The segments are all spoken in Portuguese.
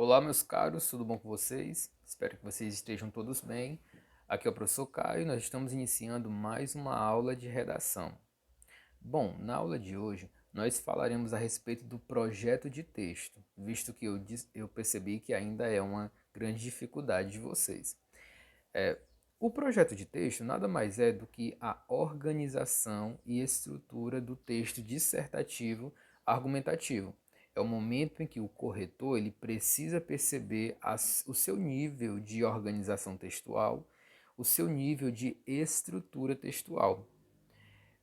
Olá, meus caros, tudo bom com vocês? Espero que vocês estejam todos bem. Aqui é o professor Caio e nós estamos iniciando mais uma aula de redação. Bom, na aula de hoje nós falaremos a respeito do projeto de texto, visto que eu percebi que ainda é uma grande dificuldade de vocês. O projeto de texto nada mais é do que a organização e estrutura do texto dissertativo argumentativo. É o momento em que o corretor ele precisa perceber o seu nível de organização textual, o seu nível de estrutura textual.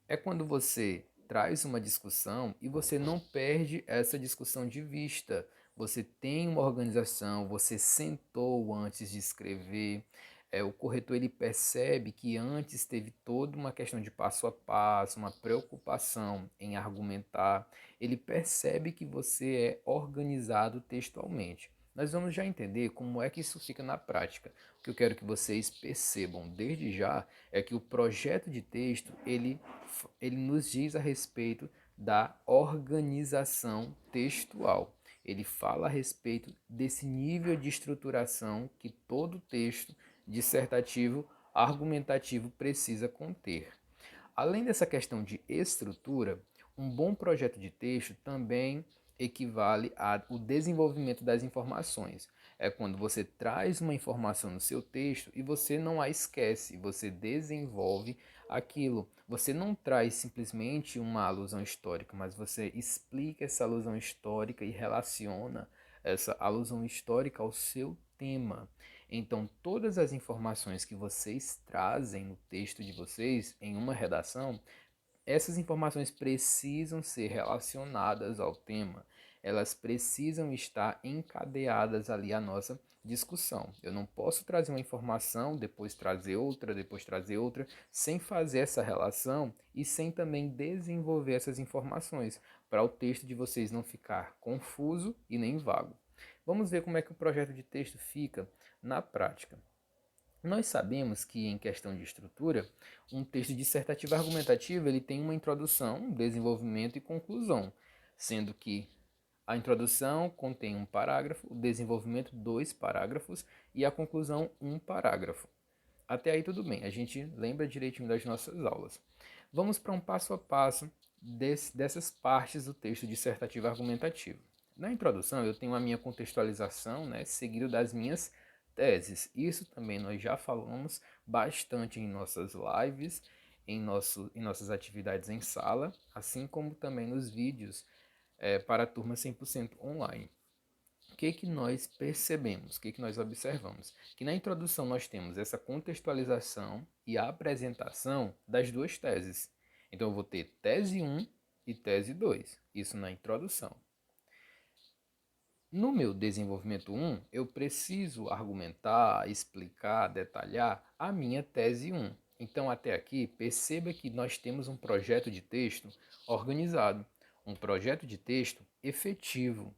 É quando você traz uma discussão e você não perde essa discussão de vista. Você tem uma organização, você sentou antes de escrever. O corretor ele percebe que antes teve toda uma questão de passo a passo, uma preocupação em argumentar. Ele percebe que você é organizado textualmente. Nós vamos já entender como é que isso fica na prática. O que eu quero que vocês percebam desde já é que o projeto de texto ele nos diz a respeito da organização textual. Ele fala a respeito desse nível de estruturação que todo texto dissertativo, argumentativo precisa conter. Além dessa questão de estrutura, um bom projeto de texto também equivale ao desenvolvimento das informações. É quando você traz uma informação no seu texto e você não a esquece, você desenvolve aquilo. Você não traz simplesmente uma alusão histórica, mas você explica essa alusão histórica e relaciona essa alusão histórica ao seu tema. Então, todas as informações que vocês trazem no texto de vocês, em uma redação, essas informações precisam ser relacionadas ao tema, elas precisam estar encadeadas ali à nossa discussão. Eu não posso trazer uma informação, depois trazer outra, sem fazer essa relação e sem também desenvolver essas informações, para o texto de vocês não ficar confuso e nem vago. Vamos ver como é que o projeto de texto fica na prática. Nós sabemos que, em questão de estrutura, um texto dissertativo argumentativo ele tem uma introdução, um desenvolvimento e conclusão, sendo que a introdução contém um parágrafo, o desenvolvimento dois parágrafos e a conclusão um parágrafo. Até aí tudo bem, a gente lembra direitinho das nossas aulas. Vamos para um passo a passo dessas partes do texto dissertativo argumentativo. Na introdução eu tenho a minha contextualização, né, seguido das minhas teses. Isso também nós já falamos bastante em nossas lives, em nossas atividades em sala, assim como também nos vídeos para a turma 100% online. O que nós percebemos, o que nós observamos? Que na introdução nós temos essa contextualização e a apresentação das duas teses. Então eu vou ter tese 1 e tese 2, isso na introdução. No meu desenvolvimento 1, eu preciso argumentar, explicar, detalhar a minha tese 1. Então, até aqui, perceba que nós temos um projeto de texto organizado, um projeto de texto efetivo,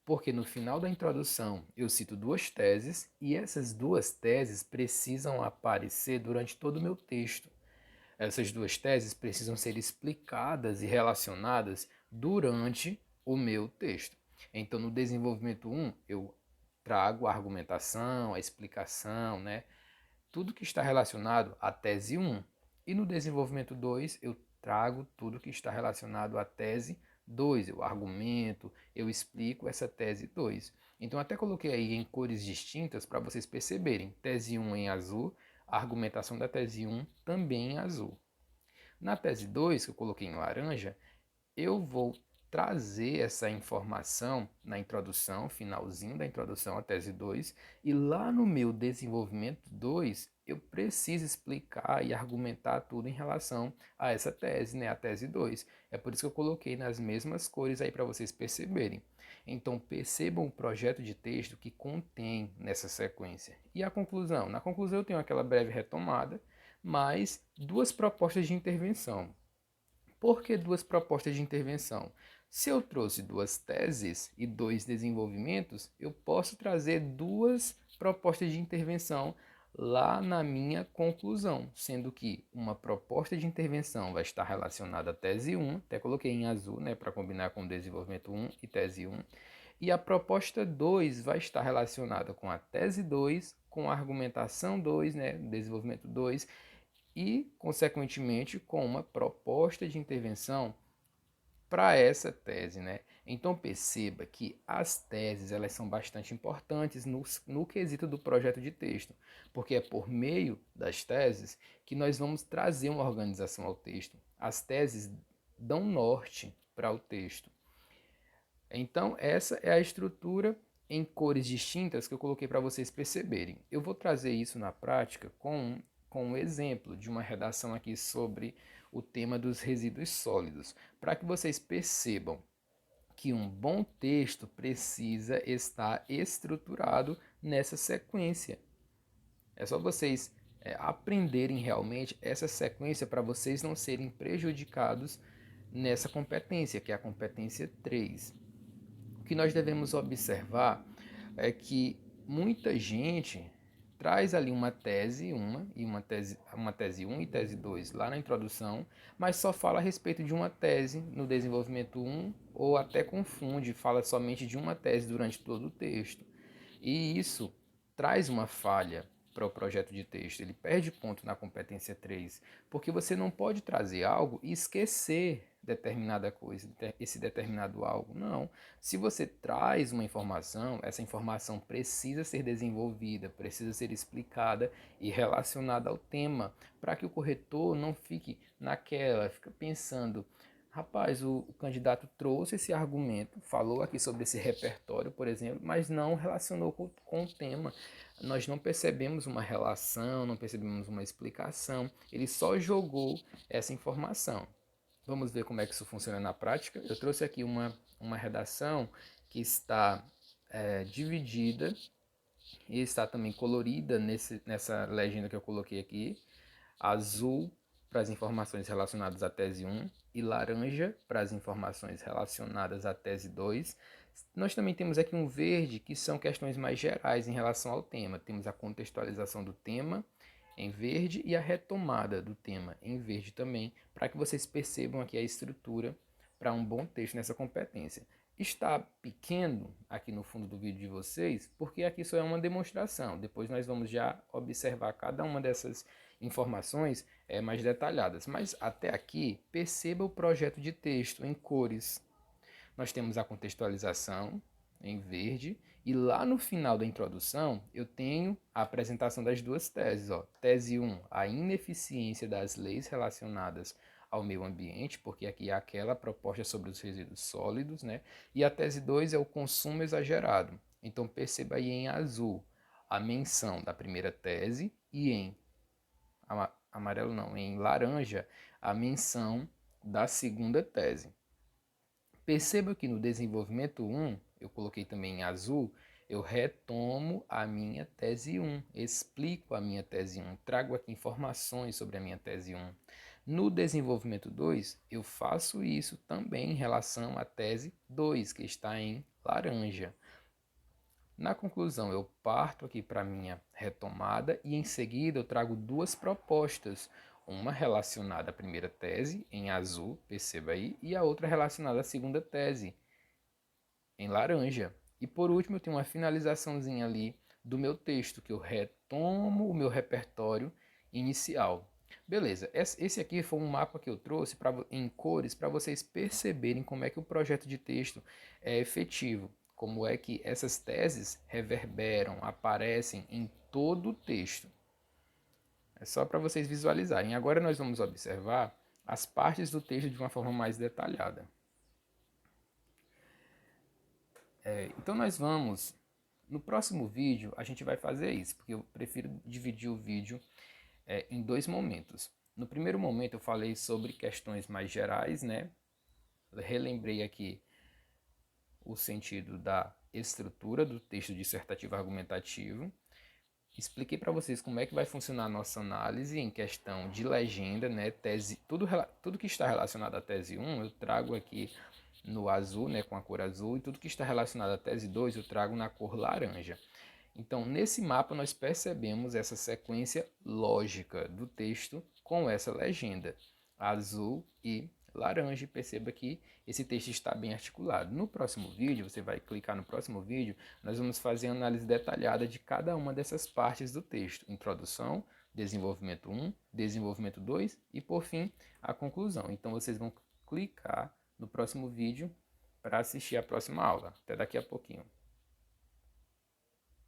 porque no final da introdução eu cito duas teses e essas duas teses precisam aparecer durante todo o meu texto. Essas duas teses precisam ser explicadas e relacionadas durante o meu texto. Então, no desenvolvimento 1, eu trago a argumentação, a explicação, né? Tudo que está relacionado à tese 1. E no desenvolvimento 2, eu trago tudo que está relacionado à tese 2. Eu argumento, eu explico essa tese 2. Então, até coloquei aí em cores distintas para vocês perceberem. Tese 1 em azul, a argumentação da tese 1 também em azul. Na tese 2, que eu coloquei em laranja, eu vou trazer essa informação na introdução, finalzinho da introdução à tese 2, e lá no meu desenvolvimento 2, eu preciso explicar e argumentar tudo em relação a essa tese, né, a tese 2. É por isso que eu coloquei nas mesmas cores aí para vocês perceberem. Então percebam o projeto de texto que contém nessa sequência. E a conclusão? Na conclusão eu tenho aquela breve retomada, mais duas propostas de intervenção. Por que duas propostas de intervenção? Se eu trouxe duas teses e dois desenvolvimentos, eu posso trazer duas propostas de intervenção lá na minha conclusão, sendo que uma proposta de intervenção vai estar relacionada à tese 1, até coloquei em azul, né, para combinar com o desenvolvimento 1 e tese 1, E a proposta 2 vai estar relacionada com a tese 2, com a argumentação 2, né, desenvolvimento 2, e, consequentemente, com uma proposta de intervenção para essa tese, né? Então perceba que as teses elas são bastante importantes no quesito do projeto de texto, porque é por meio das teses que nós vamos trazer uma organização ao texto. As teses dão norte para o texto. Então essa é a estrutura em cores distintas que eu coloquei para vocês perceberem. Eu vou trazer isso na prática com um exemplo de uma redação aqui sobre o tema dos resíduos sólidos, para que vocês percebam que um bom texto precisa estar estruturado nessa sequência. É só vocês aprenderem realmente essa sequência para vocês não serem prejudicados nessa competência, que é a competência 3. O que nós devemos observar é que muita gente traz ali uma tese 1 e uma tese 1 e tese 2 lá na introdução, mas só fala a respeito de uma tese no desenvolvimento 1 ou até confunde, fala somente de uma tese durante todo o texto. E isso traz uma falha para o projeto de texto, ele perde ponto na competência 3, porque você não pode trazer algo e esquecer determinada coisa, esse determinado algo. Não. Se você traz uma informação, essa informação precisa ser desenvolvida, precisa ser explicada e relacionada ao tema, para que o corretor não fique fica pensando, rapaz, o candidato trouxe esse argumento, falou aqui sobre esse repertório, por exemplo, mas não relacionou com o tema. Nós não percebemos uma relação, não percebemos uma explicação, ele só jogou essa informação. Vamos ver como é que isso funciona na prática. Eu trouxe aqui uma redação que está dividida e está também colorida nessa legenda que eu coloquei aqui. Azul para as informações relacionadas à tese 1 e laranja para as informações relacionadas à tese 2. Nós também temos aqui um verde, que são questões mais gerais em relação ao tema. Temos a contextualização do tema em verde e a retomada do tema em verde também, para que vocês percebam aqui a estrutura para um bom texto nessa competência. Está pequeno aqui no fundo do vídeo de vocês, porque aqui só é uma demonstração. Depois nós vamos já observar cada uma dessas informações mais detalhadas. Mas até aqui, perceba o projeto de texto em cores. Nós temos a contextualização em verde e lá no final da introdução eu tenho a apresentação das duas teses. Ó. Tese 1, a ineficiência das leis relacionadas ao meio ambiente, porque aqui é aquela proposta sobre os resíduos sólidos, né? E a tese 2 é o consumo exagerado. Então perceba aí em azul a menção da primeira tese e em amarelo não, em laranja a menção da segunda tese. Perceba que no desenvolvimento 1, eu coloquei também em azul, eu retomo a minha tese 1, explico a minha tese 1, trago aqui informações sobre a minha tese 1. No desenvolvimento 2, eu faço isso também em relação à tese 2, que está em laranja. Na conclusão, eu parto aqui para a minha retomada e em seguida eu trago duas propostas, uma relacionada à primeira tese, em azul, perceba aí, e a outra relacionada à segunda tese, em laranja. E por último, eu tenho uma finalizaçãozinha ali do meu texto, que eu retomo o meu repertório inicial. Beleza, esse aqui foi um mapa que eu trouxe em cores para vocês perceberem como é que o projeto de texto é efetivo, como é que essas teses reverberam, aparecem em todo o texto. É só para vocês visualizarem. Agora nós vamos observar as partes do texto de uma forma mais detalhada. Então nós vamos, no próximo vídeo a gente vai fazer isso, porque eu prefiro dividir o vídeo em dois momentos. No primeiro momento eu falei sobre questões mais gerais, né? Relembrei aqui o sentido da estrutura do texto dissertativo argumentativo. Expliquei para vocês como é que vai funcionar a nossa análise em questão de legenda, né? Tudo que está relacionado à tese 1 eu trago aqui no azul, né, com a cor azul, e tudo que está relacionado à tese 2 eu trago na cor laranja. Então, nesse mapa nós percebemos essa sequência lógica do texto com essa legenda, azul e laranja e perceba que esse texto está bem articulado. No próximo vídeo, você vai clicar no próximo vídeo, nós vamos fazer a análise detalhada de cada uma dessas partes do texto. Introdução, desenvolvimento 1, desenvolvimento 2 e, por fim, a conclusão. Então, vocês vão clicar no próximo vídeo para assistir a próxima aula. Até daqui a pouquinho.